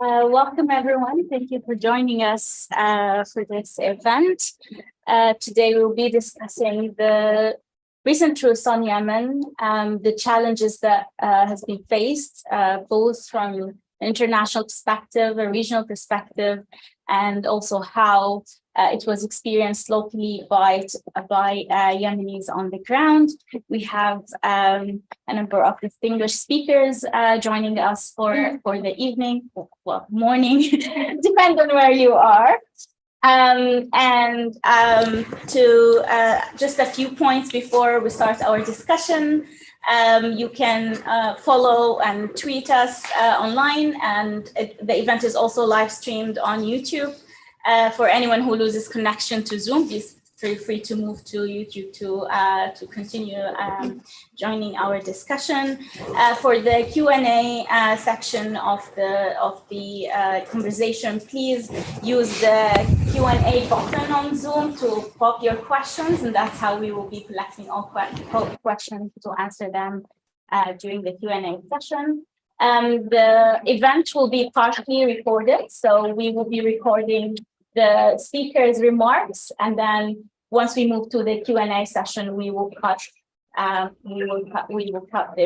Welcome, everyone. Thank you for joining us for this event. Today, we'll be discussing the recent truce on Yemen, the challenges that has been faced, both from an international perspective, a regional perspective, and also how it was experienced locally by Yemenis on the ground. We have a number of distinguished speakers joining us for the evening, well, morning, depends on where you are. To just a few points before we start our discussion. You can follow and tweet us online, and the event is also live streamed on YouTube. For anyone who loses connection to Zoom, please feel free to move to YouTube to continue joining our discussion. For the Q&A section of the conversation, please use the Q&A button on Zoom to pop your questions, and that's how we will be collecting all questions to answer them during the Q&A session. The event will be partially recorded, so we will be recording the speaker's remarks, and then once we move to the Q&A session, we will cut the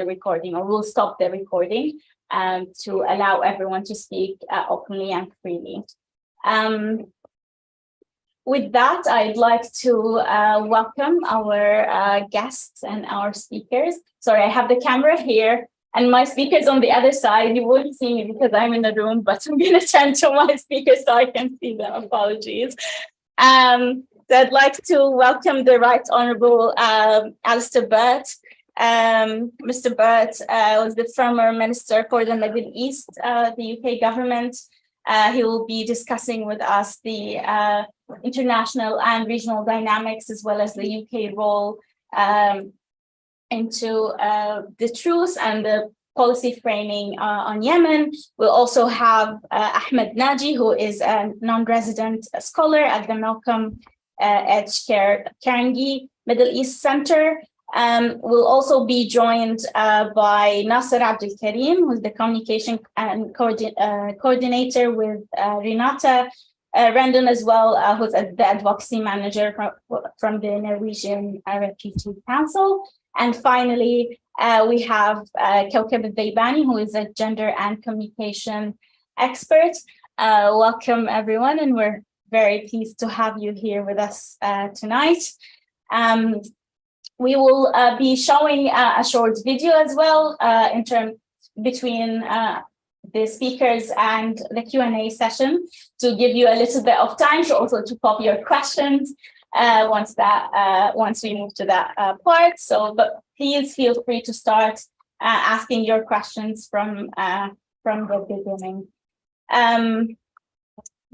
recording, or we'll stop the recording to allow everyone to speak openly and freely. With that, I'd like to welcome our guests and our speakers. Sorry, I have the camera here, and my speaker's on the other side. You won't see me because I'm in the room, but I'm going to turn to my speaker so I can see them. Apologies. So I'd like to welcome the Right Honourable Alistair Burt. Mr. Burt was the former Minister for the Middle East, the UK government. He will be discussing with us the international and regional dynamics, as well as the UK role into the truce and the policy framing on Yemen. We'll also have Ahmed Naji, who is a non-resident scholar at the Malcolm H. Karangi Middle East Center. We'll also be joined by Nasser Abdel Karim, who's the communication and coordinator with Renata Rendon as well, who's the advocacy manager from the Norwegian Refugee Council. And finally, we have Kawkab al-Daybani, who is a gender and communication expert. Welcome, everyone, and we're very pleased to have you here with us tonight. We will be showing a short video as well between the speakers and the Q&A session to give you a little bit of time to pop your questions once we move to that part. But please feel free to start asking your questions from the beginning.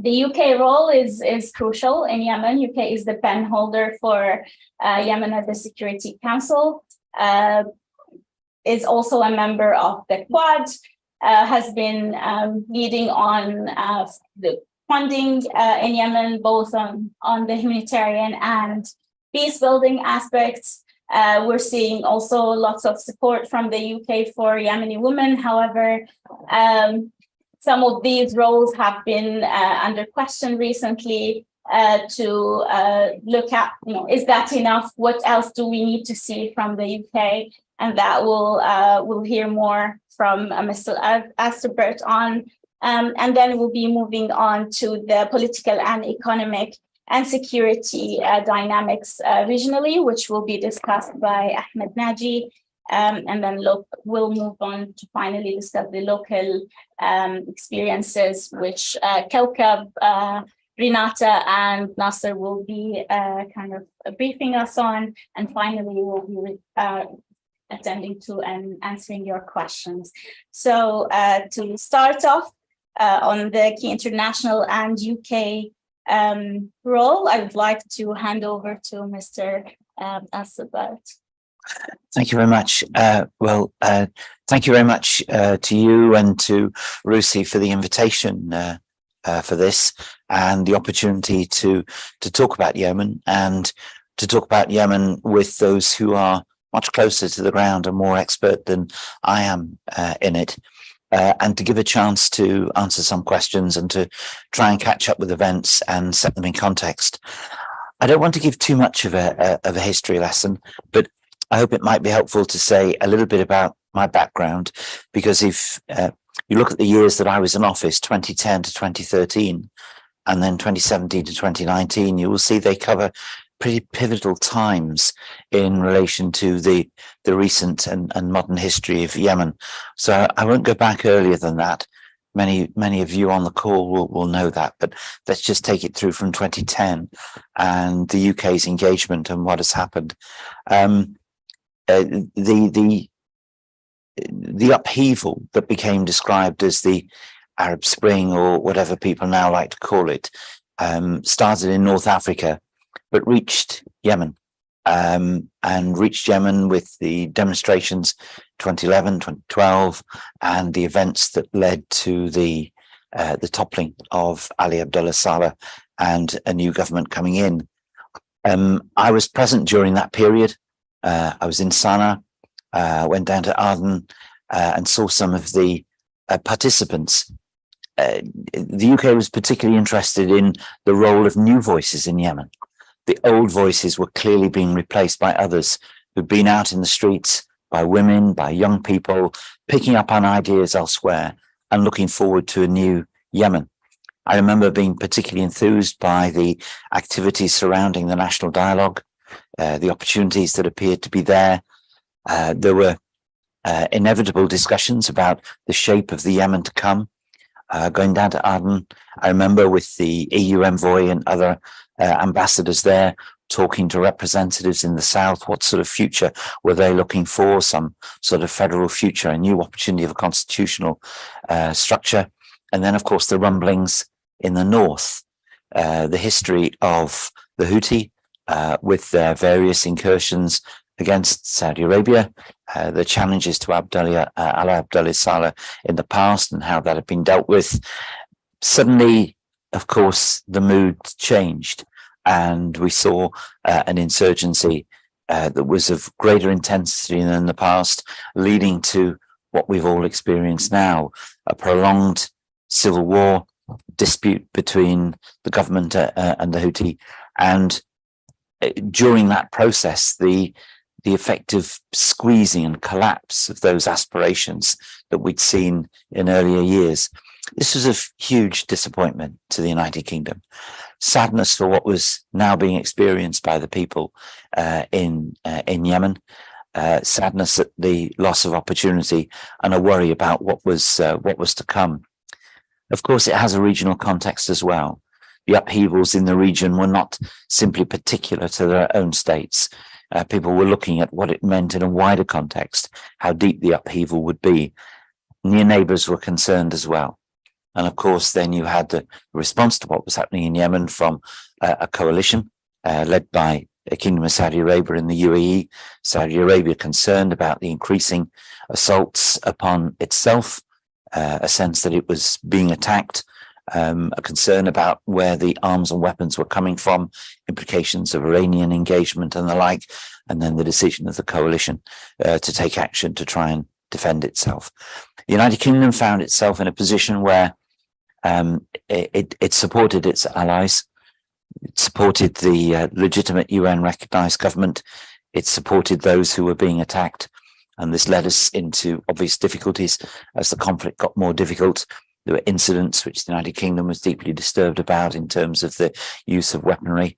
The UK role is crucial in Yemen. UK is the pen holder for Yemen at the Security Council, is also a member of the Quad, has been leading on the funding in Yemen, both on the humanitarian and peace building aspects. We're seeing also lots of support from the UK for Yemeni women. However, some of these roles have been under question recently to look at, is that enough? What else do we need to see from the UK? And that we'll hear more from Mr. Alistair Burt on. And then we'll be moving on to the political and economic and security dynamics regionally, which will be discussed by Ahmed Naji. And then we'll move on to finally discuss the local experiences, which Kawkab, Renata, and Nasser will be kind of briefing us on. And finally, we'll be attending to and answering your questions. So to start off on the key international and UK role, I would like to hand over to Mr. Alistair Burt. Thank you very much. Thank you very much to you and to Rusi for the invitation for this and the opportunity to talk about Yemen, and to talk about Yemen with those who are much closer to the ground and more expert than I am in it. and to give a chance to answer some questions and to try and catch up with events and set them in context. I don't want to give too much of a history lesson, but I hope it might be helpful to say a little bit about my background, because if you look at the years that I was in office, 2010 to 2013, and then 2017 to 2019, you will see they cover pretty pivotal times in relation to the recent and modern history of Yemen. So I won't go back earlier than that. Many of you on the call will know that, but let's just take it through from 2010 and the UK's engagement and what has happened. The upheaval that became described as the Arab Spring, or whatever people now like to call it, started in North Africa, but reached Yemen, and reached Yemen with the demonstrations 2011, 2012, and the events that led to the toppling of Ali Abdullah Saleh and a new government coming in. I was present during that period. I was in Sana'a, went down to Aden, and saw some of the participants. The UK was particularly interested in the role of new voices in Yemen. The old voices were clearly being replaced by others who'd been out in the streets, by women, by young people, picking up on ideas elsewhere and looking forward to a new Yemen. I remember being particularly enthused by the activities surrounding the national dialogue, the opportunities that appeared to be there. There were inevitable discussions about the shape of the Yemen to come. Going down to Aden, I remember with the EU envoy and other ambassadors there, talking to representatives in the south. What sort of future were they looking for? Some sort of federal future, a new opportunity of a constitutional structure. And then, of course, the rumblings in the north, the history of the Houthi with their various incursions against Saudi Arabia, the challenges to Ali Abdullah Saleh in the past and how that had been dealt with. Suddenly, of course, the mood changed, and we saw an insurgency that was of greater intensity than in the past, leading to what we've all experienced now, a prolonged civil war dispute between the government and the Houthi. And during that process, the effective squeezing and collapse of those aspirations that we'd seen in earlier years. This was a huge disappointment to the United Kingdom. Sadness for what was now being experienced by the people in Yemen. Sadness at the loss of opportunity, and a worry about what was to come. Of course, it has a regional context as well. The upheavals in the region were not simply particular to their own states. People were looking at what it meant in a wider context, how deep the upheaval would be. Near neighbours were concerned as well. And of course, then you had the response to what was happening in Yemen from a coalition led by the Kingdom of Saudi Arabia and the UAE. Saudi Arabia concerned about the increasing assaults upon itself, a sense that it was being attacked, a concern about where the arms and weapons were coming from, implications of Iranian engagement and the like, and then the decision of the coalition to take action to try and defend itself. The United Kingdom found itself in a position where it supported its allies, it supported the legitimate UN recognized government, it supported those who were being attacked, and this led us into obvious difficulties as the conflict got more difficult. There were incidents which the United Kingdom was deeply disturbed about in terms of the use of weaponry.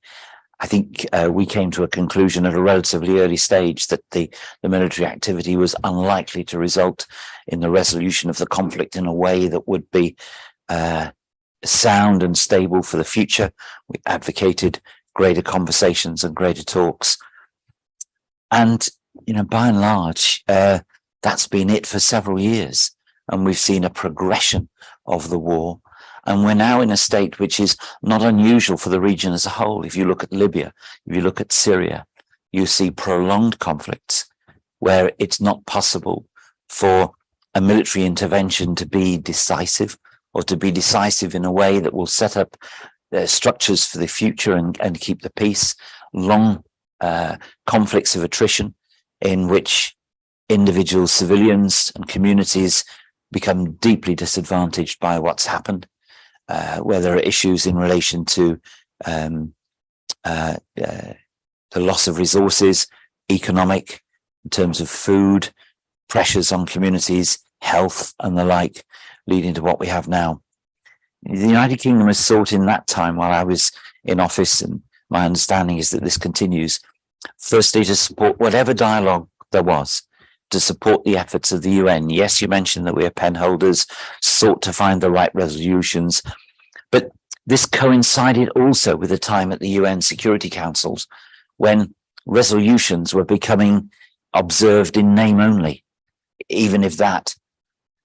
I think we came to a conclusion at a relatively early stage that the military activity was unlikely to result in the resolution of the conflict in a way that would be sound and stable for the future. We advocated greater conversations and greater talks. And, you know, by and large, that's been it for several years. And we've seen a progression of the war. And we're now in a state which is not unusual for the region as a whole. If you look at Libya, if you look at Syria, you see prolonged conflicts where it's not possible for a military intervention to be decisive, or to be decisive in a way that will set up structures for the future and keep the peace. Long conflicts of attrition in which individual civilians and communities become deeply disadvantaged by what's happened, where there are issues in relation to the loss of resources, economic, in terms of food, pressures on communities, health and the like, leading to what we have now. The United Kingdom has sought in that time while I was in office, and my understanding is that this continues, firstly to support whatever dialogue there was, to support the efforts of the UN. Yes, you mentioned that we are pen holders, sought to find the right resolutions, but this coincided also with a time at the UN Security Councils when resolutions were becoming observed in name only, even if that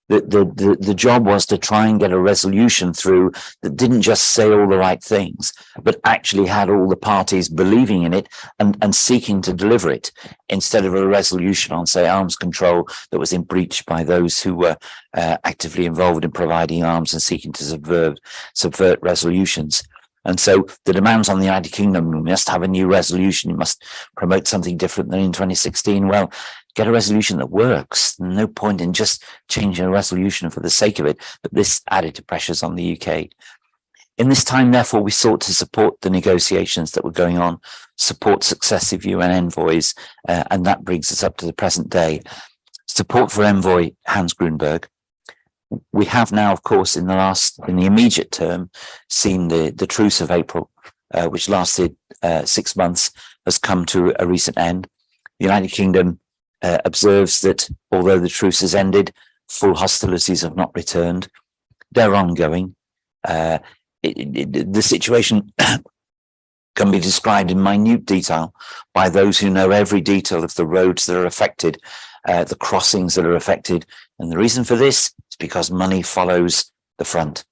the job was to try and get a resolution through that didn't just say all the right things, but actually had all the parties believing in it and seeking to deliver it, instead of a resolution on, say, arms control that was in breach by those who were actively involved in providing arms and seeking to subvert resolutions. And so the demands on the United Kingdom, we must have a new resolution, you must promote something different than in 2016. Well, get a resolution that works. No point in just changing a resolution for the sake of it, but this added to pressures on the UK. In this time, therefore, we sought to support the negotiations that were going on, support successive UN envoys, and that brings us up to the present day. Support for envoy Hans Grunberg. We have now, of course, in the immediate term, seen the truce of April, which lasted 6 months, has come to a recent end. The United Kingdom observes that although the truce has ended, full hostilities have not returned. They're ongoing. The situation can be described in minute detail by those who know every detail of the roads that are affected, the crossings that are affected. And the reason for this is because money follows the front,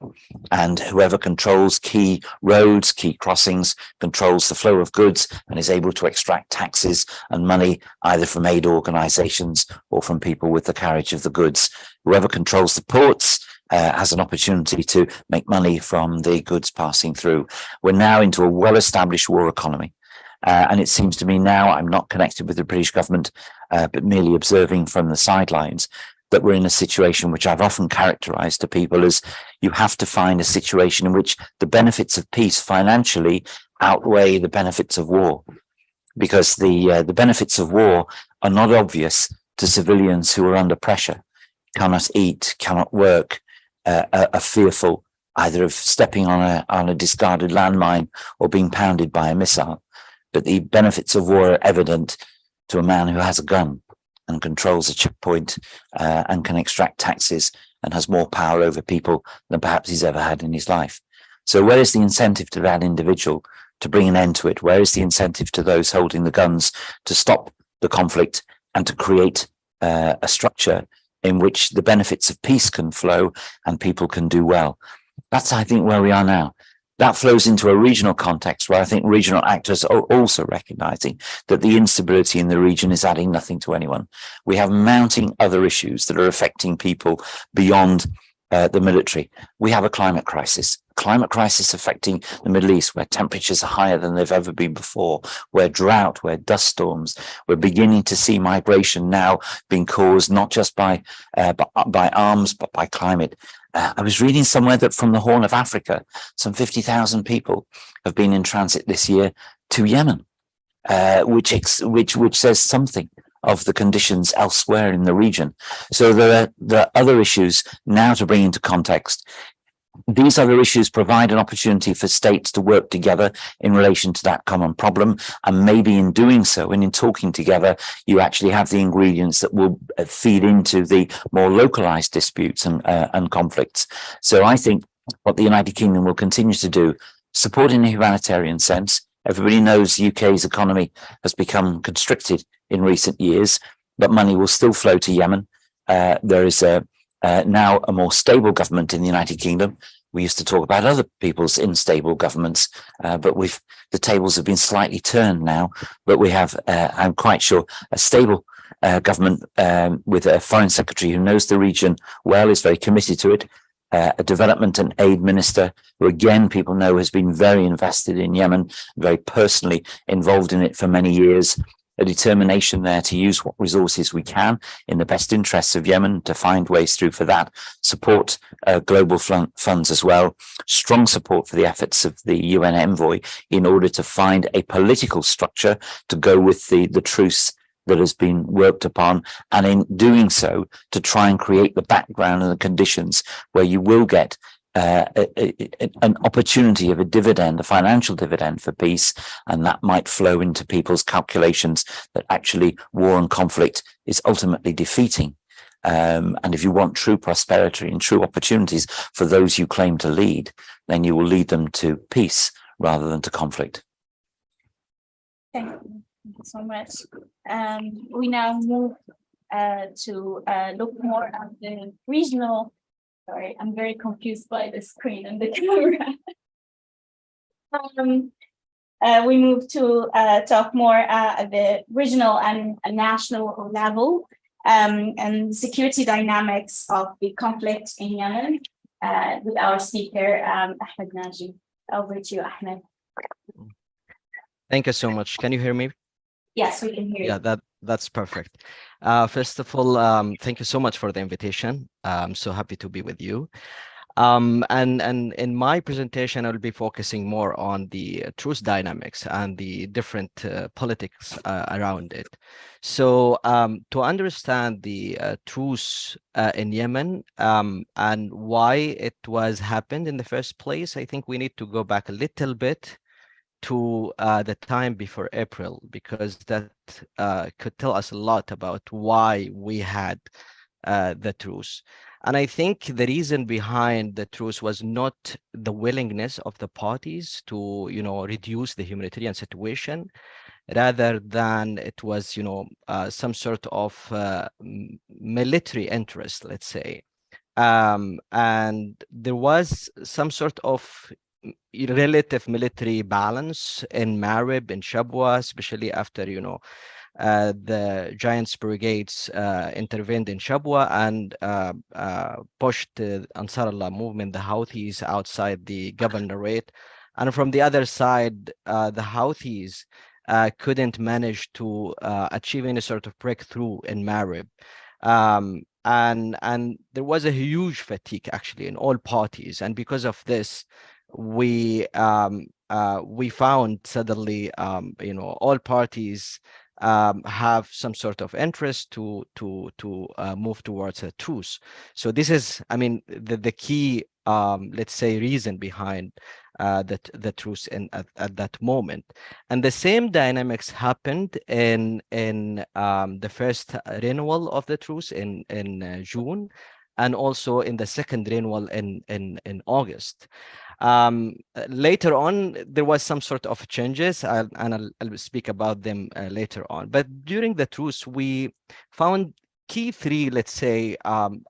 and whoever controls key roads, key crossings, controls the flow of goods and is able to extract taxes and money either from aid organizations or from people with the carriage of the goods. Whoever controls the ports has an opportunity to make money from the goods passing through. We're now into a well-established war economy. And it seems to me now, I'm not connected with the British government, but merely observing from the sidelines, that we're in a situation which I've often characterized to people as you have to find a situation in which the benefits of peace financially outweigh the benefits of war, because the benefits of war are not obvious to civilians who are under pressure, cannot eat, cannot work, are fearful either of stepping on a discarded landmine or being pounded by a missile. But the benefits of war are evident to a man who has a gun and controls a checkpoint and can extract taxes and has more power over people than perhaps he's ever had in his life. So where is the incentive to that individual to bring an end to it? Where is the incentive to those holding the guns to stop the conflict and to create a structure in which the benefits of peace can flow and people can do well? That's, I think, where we are now. That flows into a regional context where I think regional actors are also recognizing that the instability in the region is adding nothing to anyone. We have mounting other issues that are affecting people beyond the military. We have a climate crisis affecting the Middle East, where temperatures are higher than they've ever been before, where drought, where dust storms. We're beginning to see migration now being caused not just by arms, but by climate. I was reading somewhere that from the Horn of Africa, some 50,000 people have been in transit this year to Yemen, which says something of the conditions elsewhere in the region. So there are other issues now to bring into context. These other issues provide an opportunity for states to work together in relation to that common problem. And maybe in doing so and in talking together, you actually have the ingredients that will feed into the more localized disputes and conflicts. So I think what the United Kingdom will continue to do, support in a humanitarian sense. Everybody knows the UK's economy has become constricted in recent years, but money will still flow to Yemen. There is now a more stable government in the United Kingdom. We used to talk about other people's unstable governments, but the tables have been slightly turned now. But we have, I'm quite sure, a stable government with a foreign secretary who knows the region well, is very committed to it. A development and aid minister who, again, people know has been very invested in Yemen, very personally involved in it for many years. a determination there to use what resources we can in the best interests of Yemen to find ways through for that, support global funds as well, strong support for the efforts of the UN envoy in order to find a political structure to go with the truce that has been worked upon, and in doing so to try and create the background and the conditions where you will get an opportunity of a dividend, a financial dividend for peace, and that might flow into people's calculations that actually war and conflict is ultimately defeating. And if you want true prosperity and true opportunities for those you claim to lead, then you will lead them to peace rather than to conflict. Thank you. Thank you so much. We now move to look more at the regional. Sorry, I'm very confused by the screen and the camera. We move to talk more at the regional and national level and security dynamics of the conflict in Yemen with our speaker, Ahmed Naji. Over to you, Ahmed. Thank you so much. Can you hear me? Yes, we can hear you. Yeah, that's perfect. First of all, thank you so much for the invitation. I'm so happy to be with you. And in my presentation, I'll be focusing more on the truce dynamics and the different politics around it. So to understand the truce in Yemen and why it was happened in the first place, I think we need to go back a little bit to the time before April, because that could tell us a lot about why we had the truce. And I think the reason behind the truce was not the willingness of the parties to, reduce the humanitarian situation, rather than it was, some sort of military interest, let's say. And there was some sort of relative military balance in Marib, in Shabwa, especially after, the Giants brigades intervened in Shabwa and pushed the Ansar Allah movement, the Houthis, outside the governorate. And from the other side, the Houthis couldn't manage to achieve any sort of breakthrough in Marib. And there was a huge fatigue actually in all parties. And because of this, we found suddenly, all parties have some sort of interest to move towards a truce. So this is, the key, let's say, reason behind the truce at that moment. And the same dynamics happened in the first renewal of the truce in June, and also in the second renewal in August. Later on, there was some sort of changes, and I'll speak about them later on. But during the truce, we found key three, let's say,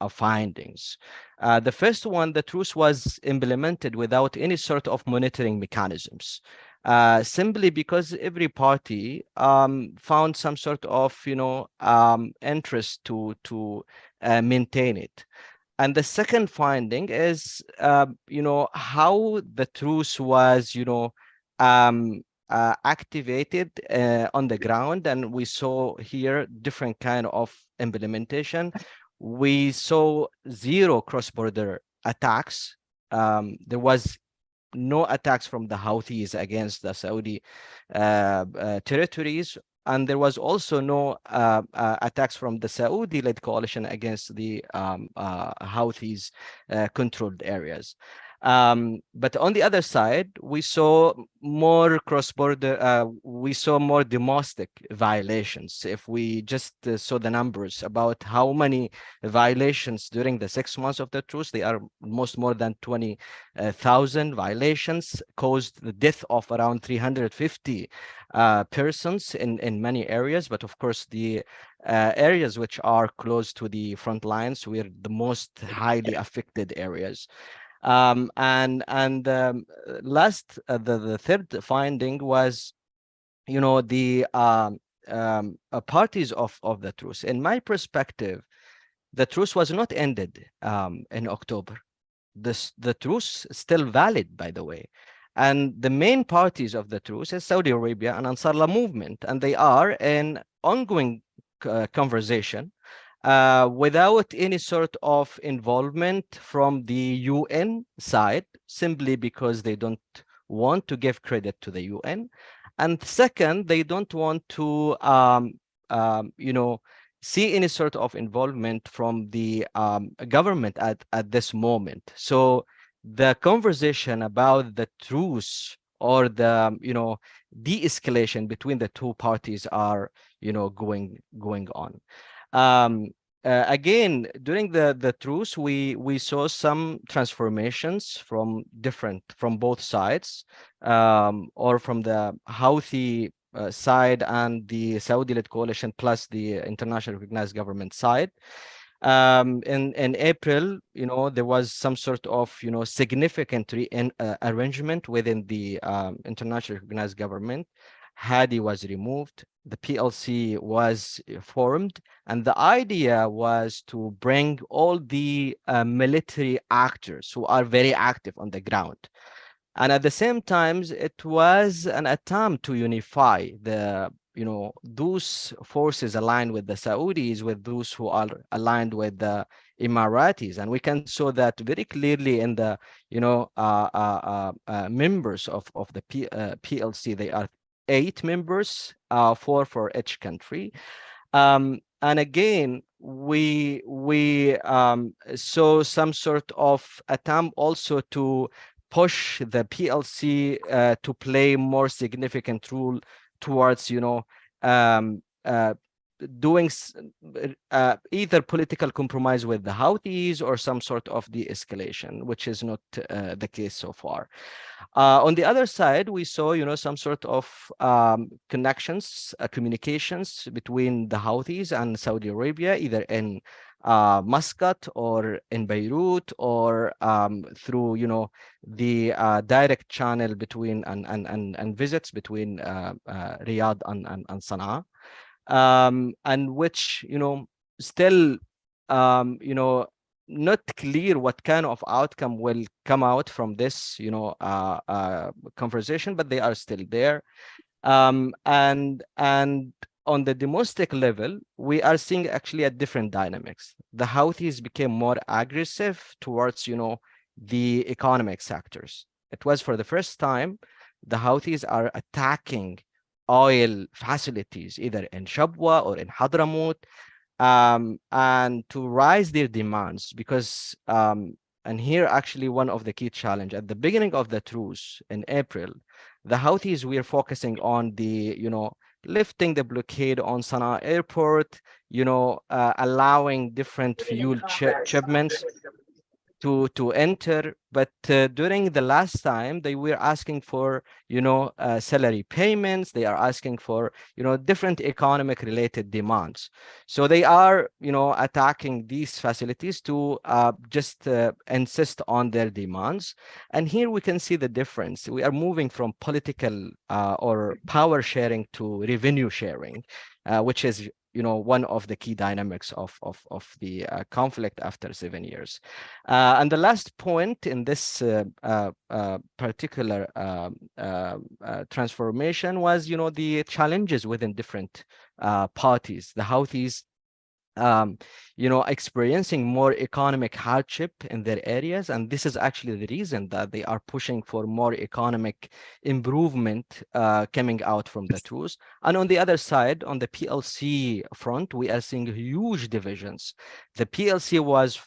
findings. The first one, the truce was implemented without any sort of monitoring mechanisms, simply because every party found some sort of, interest to maintain it. And the second finding is, how the truce was, activated on the ground. And we saw here different kind of implementation. We saw zero cross-border attacks. There was no attacks from the Houthis against the Saudi territories. And there was also no attacks from the Saudi-led coalition against the Houthis controlled areas. But on the other side, we saw more cross-border, we saw more domestic violations. If we just saw the numbers about how many violations during the 6 months of the truce, they are more than 20,000 violations, caused the death of around 350 persons in many areas. But of course, the areas which are close to the front lines were the most highly affected areas. Last, the third finding was, the parties of the truce. In my perspective, the truce was not ended in October. The truce is still valid, by the way. And the main parties of the truce is Saudi Arabia and Ansarullah movement, and they are in ongoing conversation without any sort of involvement from the UN side, simply because they don't want to give credit to the UN. And second, they don't want to, see any sort of involvement from the government at this moment. So the conversation about the truce or the, de-escalation between the two parties are, going on. Again, during the truce, we saw some transformations from both sides, or from the Houthi side and the Saudi-led coalition, plus the international recognized government side. In April, there was some sort of, significant arrangement within the international recognized government. Hadi was removed, the PLC was formed, and the idea was to bring all the military actors who are very active on the ground. And at the same time, it was an attempt to unify those forces aligned with the Saudis with those who are aligned with the Emiratis. And we can show that very clearly in the, members of the PLC. They are 8 members, 4 for each country. And again, we saw some sort of attempt also to push the PLC to play more significant role towards, doing either political compromise with the Houthis or some sort of de-escalation, which is not the case so far. On the other side, we saw, some sort of connections, communications between the Houthis and Saudi Arabia, either in Muscat or in Beirut, or through, the direct channel between and visits between Riyadh and Sana'a. And which, still, not clear what kind of outcome will come out from this, conversation, but they are still there. And on the domestic level, we are seeing actually a different dynamics. The Houthis became more aggressive towards, the economic sectors. It was for the first time the Houthis are attacking oil facilities, either in Shabwa or in Hadramaut, and to raise their demands, because and here actually one of the key challenge at the beginning of the truce in April, the Houthis were focusing on the, lifting the blockade on Sana'a airport, allowing different fuel shipments to enter. But during the last time, they were asking for, salary payments. They are asking for, different economic related demands. So they are, attacking these facilities to just insist on their demands. And here we can see the difference. We are moving from political or power sharing to revenue sharing, which is, one of the key dynamics of the conflict after 7 years. And the last point in this particular transformation was, the challenges within different parties. The Houthis, experiencing more economic hardship in their areas. And this is actually the reason that they are pushing for more economic improvement coming out from the truce. And on the other side, on the PLC front, we are seeing huge divisions. The PLC was,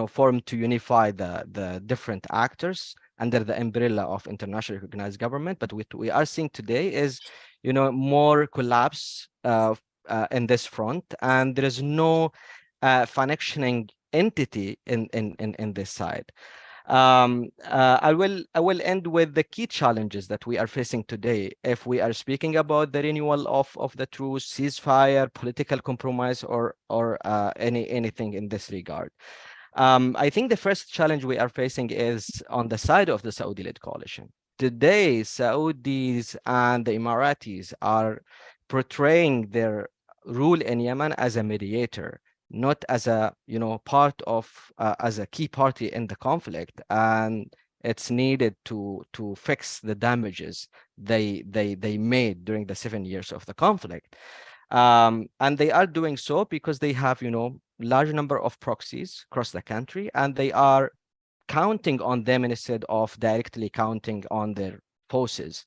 formed to unify the different actors under the umbrella of international recognized government. But what we are seeing today is, more collapse in this front, and there is no functioning entity in this side. I will end with the key challenges that we are facing today. If we are speaking about the renewal of the truce, ceasefire, political compromise, or anything in this regard. I think the first challenge we are facing is on the side of the Saudi-led coalition. Today, Saudis and the Emiratis are portraying their rule in Yemen as a mediator, not as a, part of, as a key party in the conflict. And it's needed to fix the damages they made during the 7 years of the conflict. And they are doing so because they have, large number of proxies across the country, and they are counting on them instead of directly counting on their forces.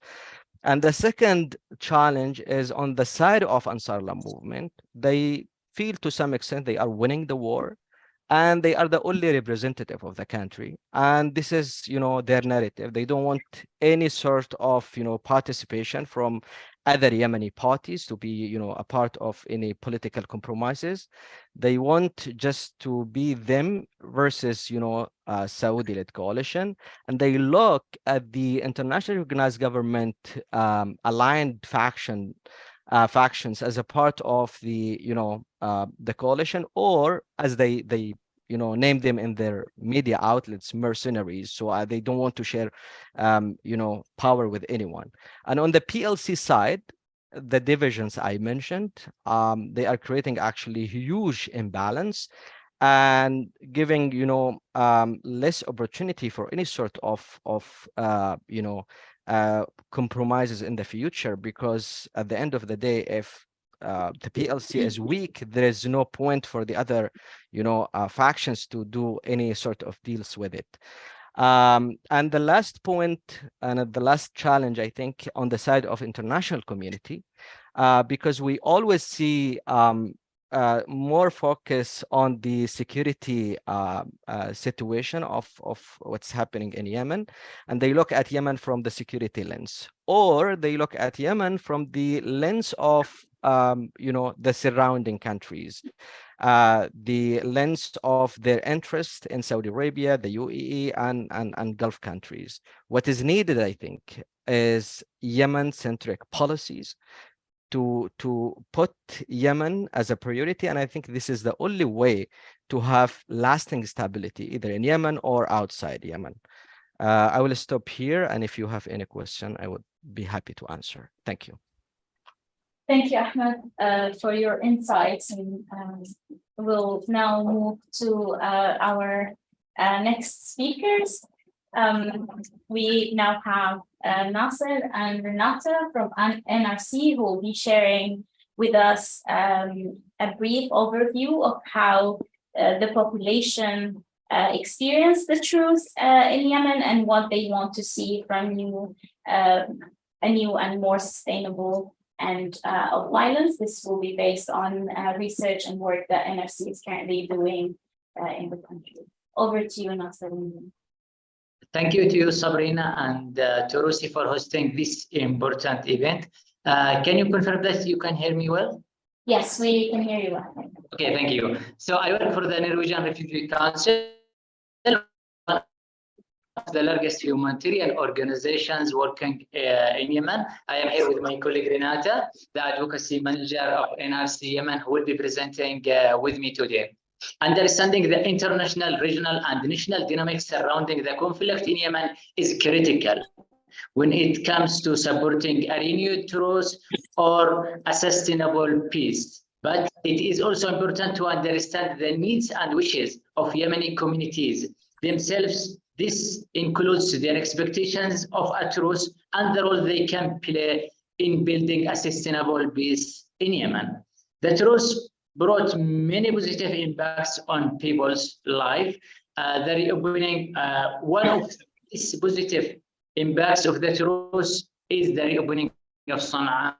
And the second challenge is on the side of Ansarullah movement. They feel to some extent they are winning the war, and they are the only representative of the country. And this is, their narrative. They don't want any sort of, participation from other Yemeni parties to be, a part of any political compromises. They want just to be them versus, a Saudi-led coalition. And they look at the internationally recognized government aligned factions as a part of the the coalition, or as they name them in their media outlets, mercenaries. So they don't want to share power with anyone. And on the PLC side, the divisions I mentioned, they are creating actually huge imbalance and giving less opportunity for any sort of compromises in the future, because at the end of the day, if the PLC is weak, there is no point for the other factions to do any sort of deals with it. And the last point and the last challenge, I think, on the side of international community, because we always see more focus on the security situation of what's happening in Yemen, and they look at Yemen from the security lens, or they look at Yemen from the lens of the surrounding countries, the lens of their interest in Saudi Arabia, the UAE, and Gulf countries. What is needed, I think, is Yemen-centric policies to put Yemen as a priority. And I think this is the only way to have lasting stability, either in Yemen or outside Yemen. I will stop here, and if you have any question, I would be happy to answer. Thank you. Thank you, Ahmed, for your insights. And we'll now move to our next speakers. We now have Nasser and Renata from NRC, who will be sharing with us a brief overview of how the population experienced the truce in Yemen and what they want to see from a new and more sustainable end of violence. This will be based on research and work that NRC is currently doing in the country. Over to you, Nasser. Thank you to you, Sabrina, and to Rusi for hosting this important event. Can you confirm that you can hear me well? Yes, we can hear you well. Okay, thank you. So I work for the Norwegian Refugee Council, one of the largest humanitarian organizations working in Yemen. I am here with my colleague Renata, the advocacy manager of NRC Yemen, who will be presenting with me today. Understanding the international, regional, and national dynamics surrounding the conflict in Yemen is critical when it comes to supporting a renewed truce or a sustainable peace. But it is also important to understand the needs and wishes of Yemeni communities themselves. This includes their expectations of a truce and the role they can play in building a sustainable peace in Yemen. The truce brought many positive impacts on people's life. The reopening, one of these positive impacts of the truce is the reopening of Sana'a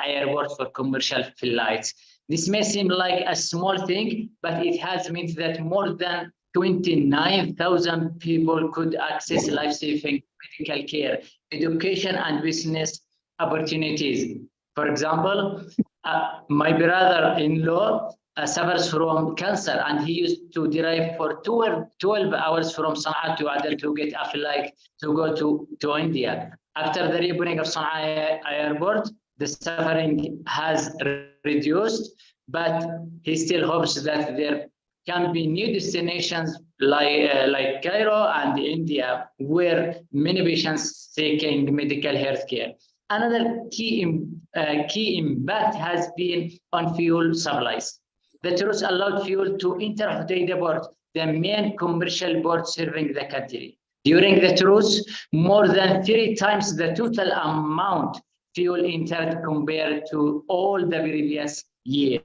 airport for commercial flights. This may seem like a small thing, but it has meant that more than 29,000 people could access life-saving medical care, education, and business opportunities. For example, my brother-in-law suffers from cancer, and he used to drive for 12 hours from Sana'a to Aden to get a flight to go to India. After the reopening of Sana'a airport, the suffering has reduced, but he still hopes that there can be new destinations like Cairo and India, where many patients seeking medical health care. Another key impact has been on fuel supplies. The truce allowed fuel to enter Hodeidah port, the main commercial port serving the country. During the truce, more than 3 times the total amount fuel entered compared to all the previous year.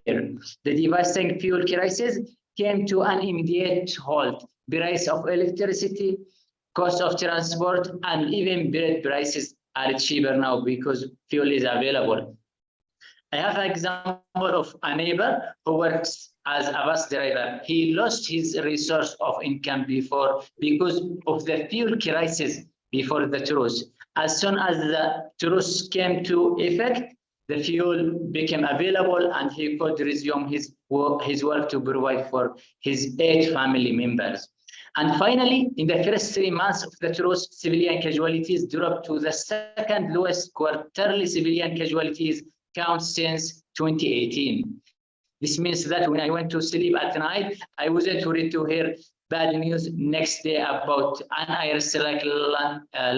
The devastating fuel crisis came to an immediate halt. Price of electricity, cost of transport, and even bread prices are cheaper now because fuel is available. I have an example of a neighbor who works as a bus driver. He lost his resource of income because of the fuel crisis before the truce. As soon as the truce came to effect, the fuel became available and he could resume his work to provide for his 8 family members. And finally, in the first 3 months of the truce, civilian casualties dropped to the second lowest quarterly civilian casualties count since 2018. This means that when I went to sleep at night, I wasn't worried to hear bad news next day about an airstrike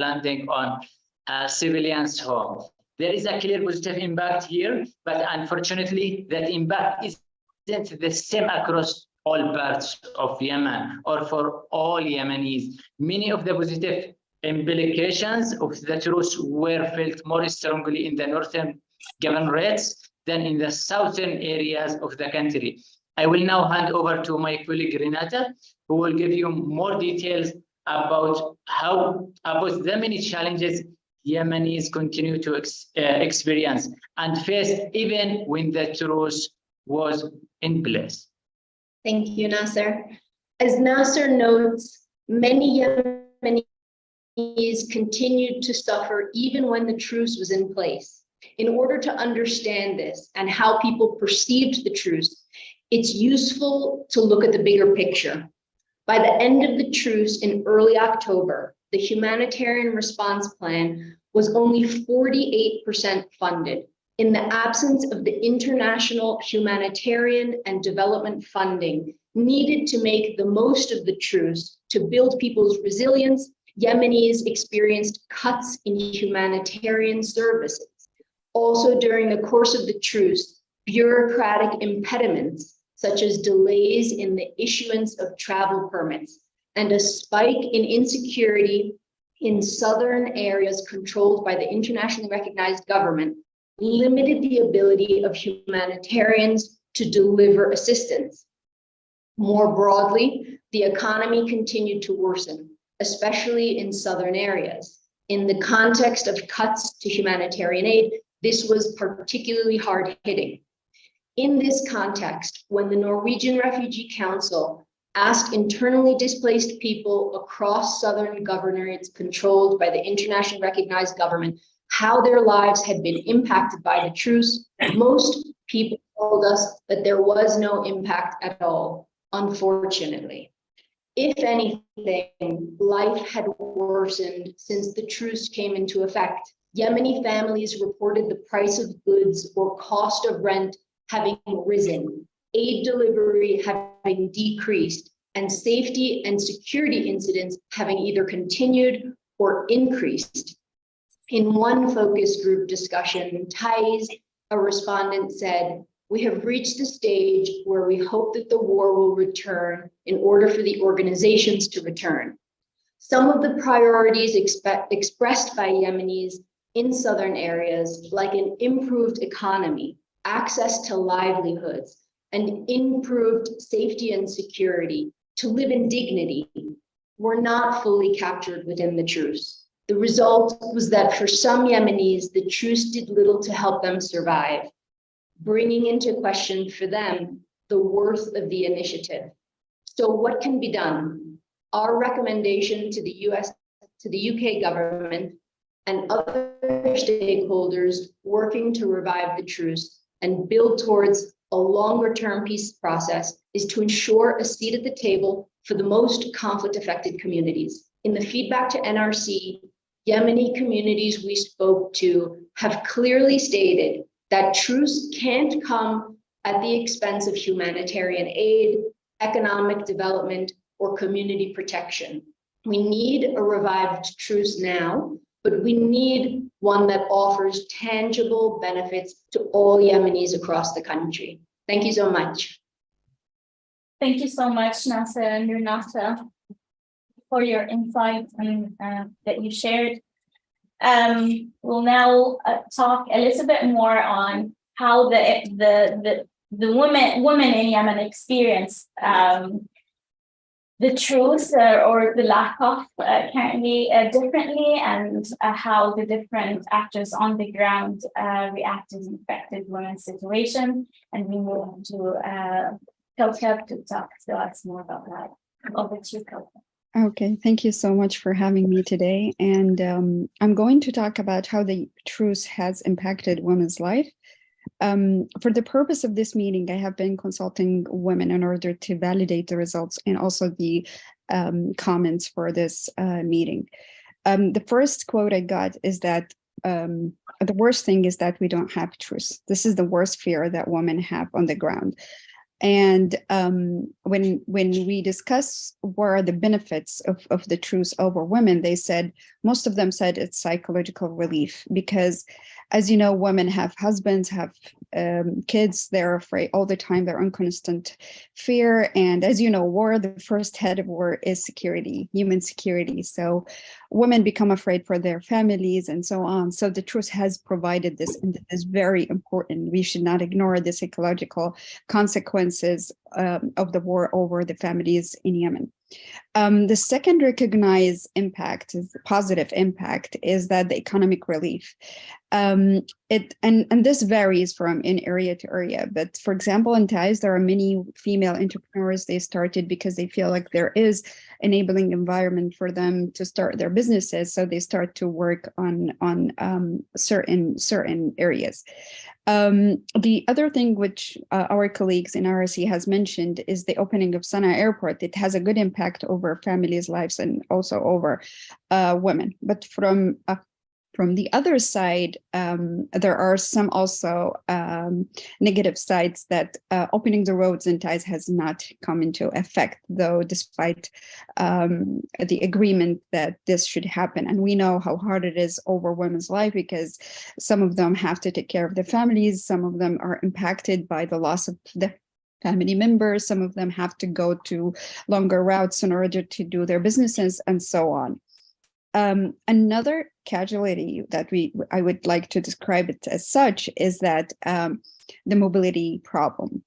landing on a civilian's home. There is a clear positive impact here, but unfortunately, that impact isn't the same across all parts of Yemen or for all Yemenis. Many of the positive implications of the truce were felt more strongly in the northern governorates than in the southern areas of the country. I will now hand over to my colleague Renata, who will give you more details about the many challenges Yemenis continue to experience and face even when the truce was in place. Thank you, Nasser. As Nasser notes, many Yemenis continued to suffer even when the truce was in place. In order to understand this and how people perceived the truce, it's useful to look at the bigger picture. By the end of the truce in early October, the humanitarian response plan was only 48% funded. In the absence of the international humanitarian and development funding needed to make the most of the truce to build people's resilience, Yemenis experienced cuts in humanitarian services. Also, during the course of the truce, bureaucratic impediments, such as delays in the issuance of travel permits and a spike in insecurity in southern areas controlled by the internationally recognized government, limited the ability of humanitarians to deliver assistance. More broadly, the economy continued to worsen, especially in southern areas. In the context of cuts to humanitarian aid, this was particularly hard-hitting. In this context, when the Norwegian Refugee Council asked internally displaced people across southern governorates controlled by the internationally recognized government how their lives had been impacted by the truce, most people told us that there was no impact at all, unfortunately. If anything, life had worsened since the truce came into effect. Yemeni families reported the price of goods or cost of rent having risen, aid delivery having decreased, and safety and security incidents having either continued or increased. In one focus group discussion, Thais, a respondent, said, "We have reached a stage where we hope that the war will return in order for the organizations to return." Some of the priorities expressed by Yemenis in southern areas, like an improved economy, access to livelihoods, and improved safety and security, to live in dignity, were not fully captured within the truce. The result was that for some Yemenis, the truce did little to help them survive, bringing into question for them the worth of the initiative. So what can be done? Our recommendation to the UK government and other stakeholders working to revive the truce and build towards a longer-term peace process is to ensure a seat at the table for the most conflict-affected communities. In the feedback to NRC, Yemeni communities we spoke to have clearly stated that truce can't come at the expense of humanitarian aid, economic development, or community protection. We need a revived truce now, but we need one that offers tangible benefits to all Yemenis across the country. Thank you so much. Thank you so much, Nasser and Renata. for your insights and that you shared. We'll now talk a little bit more on how the women in Yemen experience the truce or the lack of currently differently, and how the different actors on the ground reacted and affected women's situation. And we move on to Kautab to talk to us more about that. Over to you, Kautab. Okay, thank you so much for having me today. And I'm going to talk about how the truce has impacted women's life. For the purpose of this meeting, I have been consulting women in order to validate the results and also the comments for this meeting. The first quote I got is that the worst thing is that we don't have truce. This is the worst fear that women have on the ground. And when we discuss what are the benefits of the truce over women, they said, most of them said it's psychological relief, because as you know, women have husbands, have kids, they're afraid all the time, they're in constant fear. And as you know, war, the first head of war is security, human security. So women become afraid for their families and so on. So the truce has provided this, and it is very important. We should not ignore the psychological consequences of the war over the families in Yemen. The second recognized impact, positive impact, is that the economic relief. And this varies from in area to area. But for example, in Taiz, there are many female entrepreneurs. They started because they feel like there is enabling environment for them to start their businesses. So they start to work on certain areas. The other thing which our colleagues in RSC has mentioned is the opening of Sana'a Airport. It has a good impact over families' lives and also over women. But from the other side, there are some also negative sides that opening the roads in Taiz has not come into effect, though, despite the agreement that this should happen. And we know how hard it is over women's life, because some of them have to take care of their families. Some of them are impacted by the loss of the family members. Some of them have to go to longer routes in order to do their businesses and so on. Another casualty that I would like to describe it as such is that the mobility problem.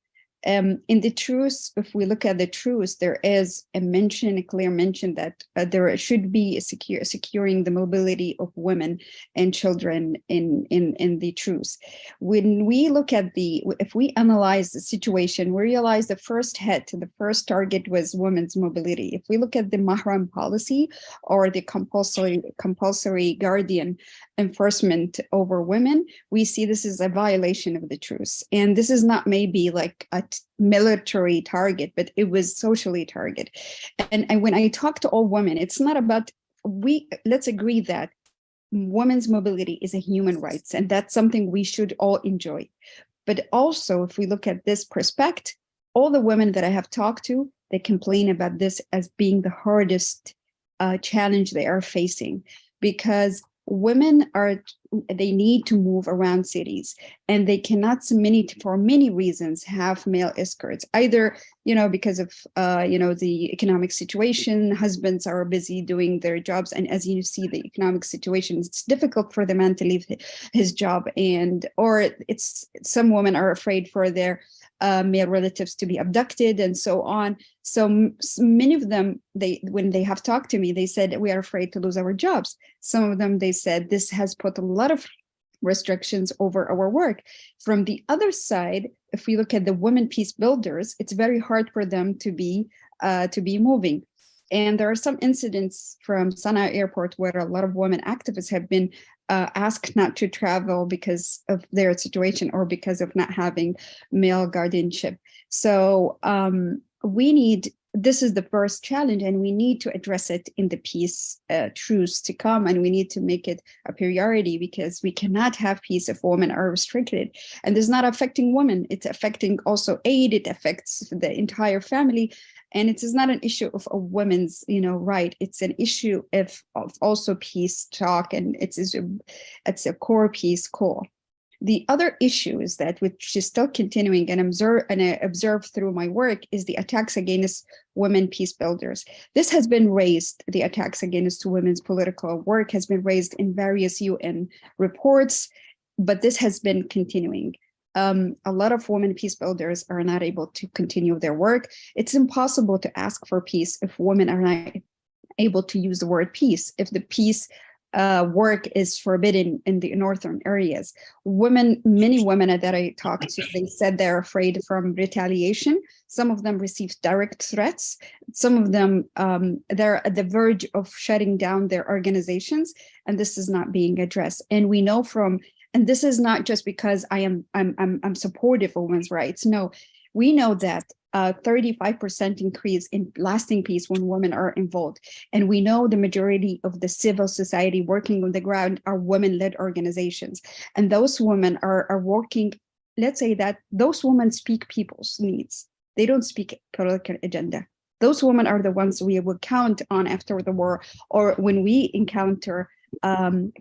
In the truce, if we look at the truce, there is a clear mention that there should be securing the mobility of women and children in the truce. When we look at if we analyze the situation, we realize the first target was women's mobility. If we look at the mahram policy, or the compulsory guardian enforcement over women, we see this is a violation of the truce. And this is not maybe like a military target, but it was socially targeted. And when I talk to all women, it's not about, let's agree that women's mobility is a human rights, and that's something we should all enjoy. But also, if we look at this perspective, all the women that I have talked to, they complain about this as being the hardest challenge they are facing, because women they need to move around cities, and they cannot, for many reasons, have male escorts, either because of the economic situation. Husbands are busy doing their jobs, and as you see the economic situation, it's difficult for the man to leave his job, or some women are afraid for their male relatives to be abducted and so on. So many of them, when they have talked to me, they said, we are afraid to lose our jobs. Some of them, they said, this has put a lot of restrictions over our work. From the other side, if we look at the women peace builders, it's very hard for them to be moving. And there are some incidents from Sana'a Airport where a lot of women activists have been asked not to travel because of their situation, or because of not having male guardianship. So this is the first challenge, and we need to address it in the peace truce to come, and we need to make it a priority, because we cannot have peace if women are restricted. And this is not affecting women, it's affecting also aid, it affects the entire family. And it is not an issue of a woman's, right. It's an issue of also peace talk, and it's a core peace call. The other issue is that, which is still continuing and I observe through my work, is the attacks against women peace builders. This has been raised, the attacks against women's political work has been raised in various UN reports, but this has been continuing. A lot of women peace builders are not able to continue their work. It's impossible to ask for peace if women are not able to use the word peace, if the peace work is forbidden in the northern areas. Many women that I talked to, they said they're afraid from retaliation. Some of them received direct threats. Some of them, they're at the verge of shutting down their organizations, and this is not being addressed. And we know from, and this is not just because I'm supportive of women's rights. No, we know that 35% increase in lasting peace when women are involved. And we know the majority of the civil society working on the ground are women-led organizations. And those women are working, let's say that those women speak people's needs. They don't speak political agenda. Those women are the ones we will count on after the war, or when we encounter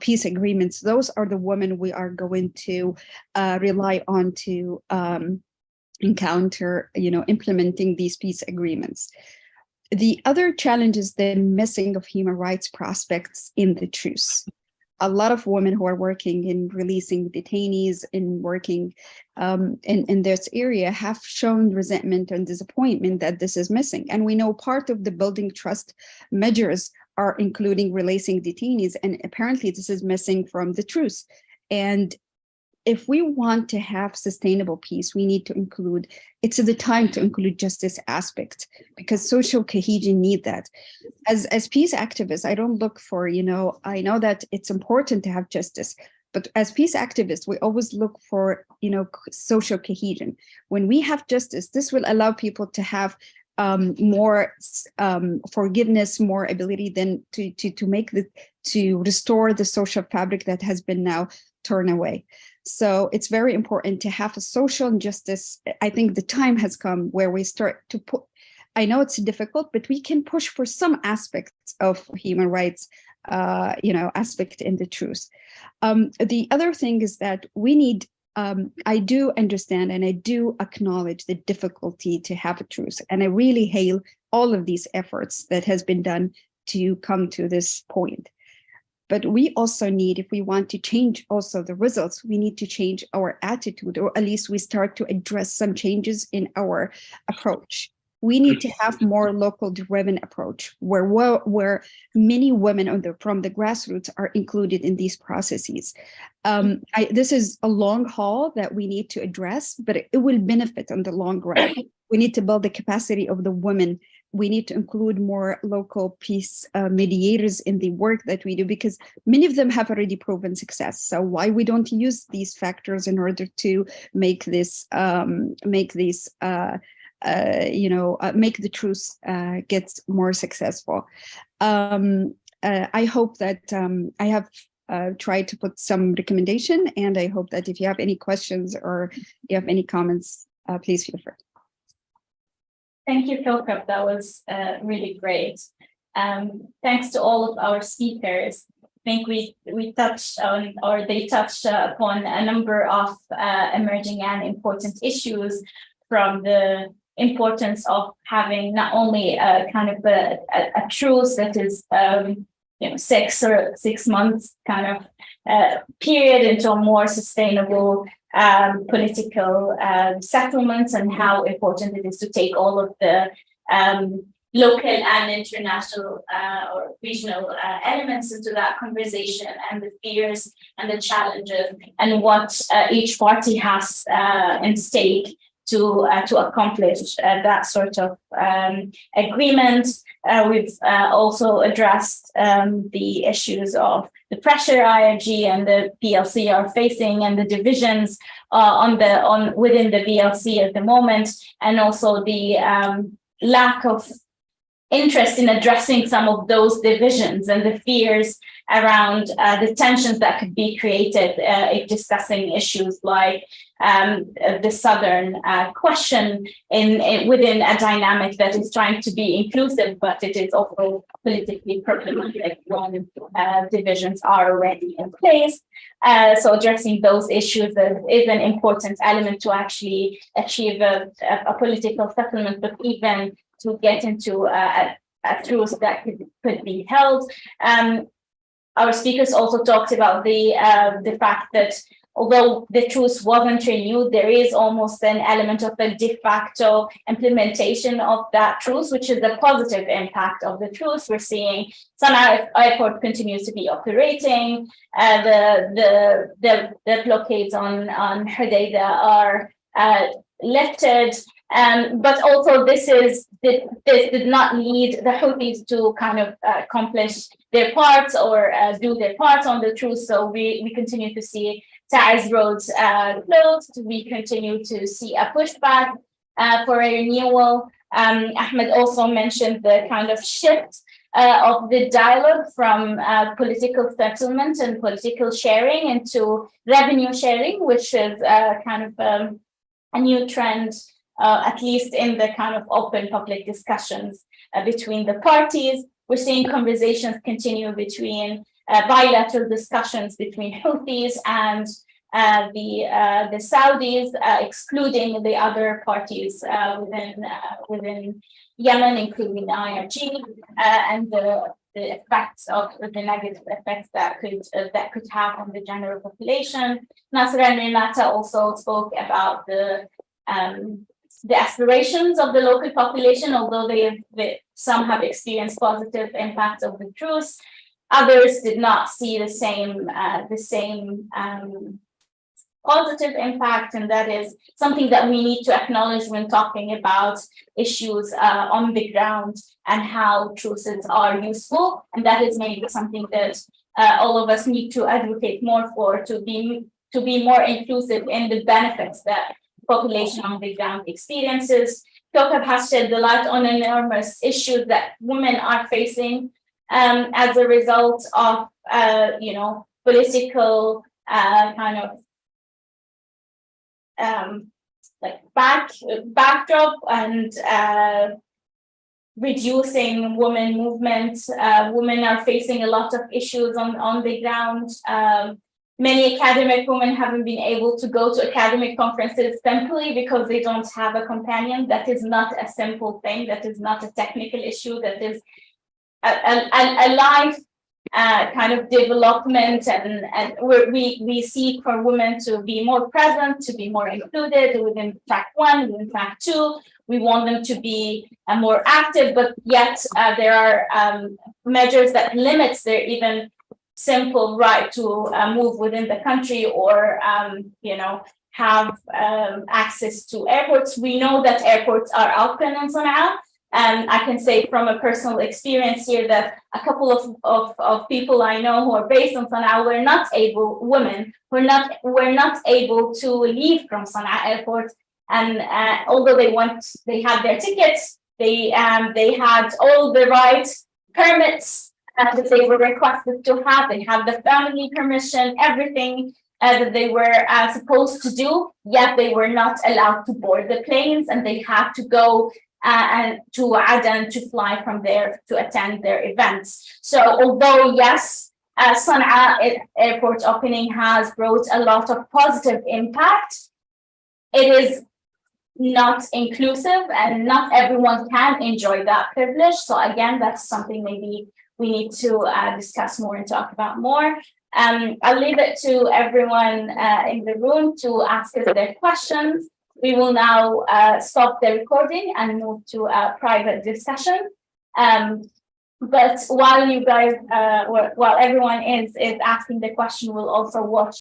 peace agreements. Those are the women we are going to rely on to encounter, implementing these peace agreements. The other challenge is the missing of human rights prospects in the truce. A lot of women who are working in releasing detainees and working in this area have shown resentment and disappointment that this is missing. And we know part of the building trust measures are including releasing detainees, and apparently this is missing from the truce. And if we want to have sustainable peace, we need to include, it's the time to include justice aspect, because social cohesion need that. As peace activists, I don't look for, I know that it's important to have justice, but as peace activists, we always look for, social cohesion. When we have justice, this will allow people to have more forgiveness, more ability than to restore the social fabric that has been now torn away. So it's very important to have a social justice. I think the time has come where we start to put, I know it's difficult, but we can push for some aspects of human rights, aspect in the truce. The other thing is that we need, I do understand and I do acknowledge the difficulty to have a truce. And I really hail all of these efforts that has been done to come to this point. But we also need, if we want to change also the results, we need to change our attitude, or at least we start to address some changes in our approach. We need to have more local driven approach where many women from the grassroots are included in these processes. This is a long haul that we need to address, but it will benefit on the long run. We need to build the capacity of the women. We need to include more local peace mediators in the work that we do, because many of them have already proven success. So why we don't use these factors in order to make this, make the truce get more successful. I hope that I have tried to put some recommendation, and I hope that if you have any questions or you have any comments, please feel free. Thank you, Kaukab. That was really great. Thanks to all of our speakers. I think we touched on, or they touched upon a number of emerging and important issues, from the importance of having not only a kind of a truce that is 6 months kind of period into a more sustainable political settlements, and how important it is to take all of the local and international or regional elements into that conversation, and the fears and the challenges, and what each party has in stake to accomplish that sort of agreement. We've also addressed the issues of the pressure IRG and the PLC are facing, and the divisions within the PLC at the moment, and also the lack of interest in addressing some of those divisions and the fears around the tensions that could be created if discussing issues like the Southern question within a dynamic that is trying to be inclusive, but it is also politically problematic when divisions are already in place. So addressing those issues is an important element to actually achieve a political settlement, but even to get into a truce that could be held. Our speakers also talked about the fact that although the truce wasn't renewed, there is almost an element of a de facto implementation of that truce, which is a positive impact of the truce. We're seeing Sana'a Airport continues to be operating. The blockades on Hodeidah are lifted. But also this did not lead the Houthis to kind of accomplish their parts or do their parts on the truce. So we continue to see Taiz roads closed. We continue to see a pushback for a renewal. Ahmed also mentioned the kind of shift of the dialogue from political settlement and political sharing into revenue sharing, which is kind of a new trend, at least in the kind of open public discussions between the parties. We're seeing conversations continue between bilateral discussions between Houthis and the Saudis, excluding the other parties within Yemen, including the IRG, and the effects of the negative effects that could have on the general population. Nasser and Renata also spoke about the aspirations of the local population, although some have experienced positive impacts of the truce. Others did not see the same positive impact, and that is something that we need to acknowledge when talking about issues on the ground and how truces are useful. And that is maybe something that all of us need to advocate more for, to be more inclusive in the benefits that population on the ground experiences. Kokab has shed the light on enormous issues that women are facing as a result of political kind of like backdrop and reducing women movement. Women are facing a lot of issues on the ground. Many academic women haven't been able to go to academic conferences simply because they don't have a companion. That is not a simple thing. That is not a technical issue. That is a life kind of development, and we seek for women to be more present, to be more included within track 1, within track 2. We want them to be more active, but yet there are measures that limits their even simple right to move within the country or have access to airports. We know that airports are open in Sana'a. And I can say from a personal experience here that a couple of people I know who are based in Sana'a women were not able to leave from Sana'a airport. And although they had their tickets, they had all the right permits that they were requested to have. They had the family permission, everything that they were supposed to do, yet they were not allowed to board the planes, and they had to go and to Aden to fly from there to attend their events. So although yes, Sana'a airport opening has brought a lot of positive impact, it is not inclusive and not everyone can enjoy that privilege. So again, that's something maybe we need to discuss more and talk about more. I'll leave it to everyone in the room to ask us their questions. We will now stop the recording and move to a private discussion. But while you guys, while everyone is asking the question, we'll also watch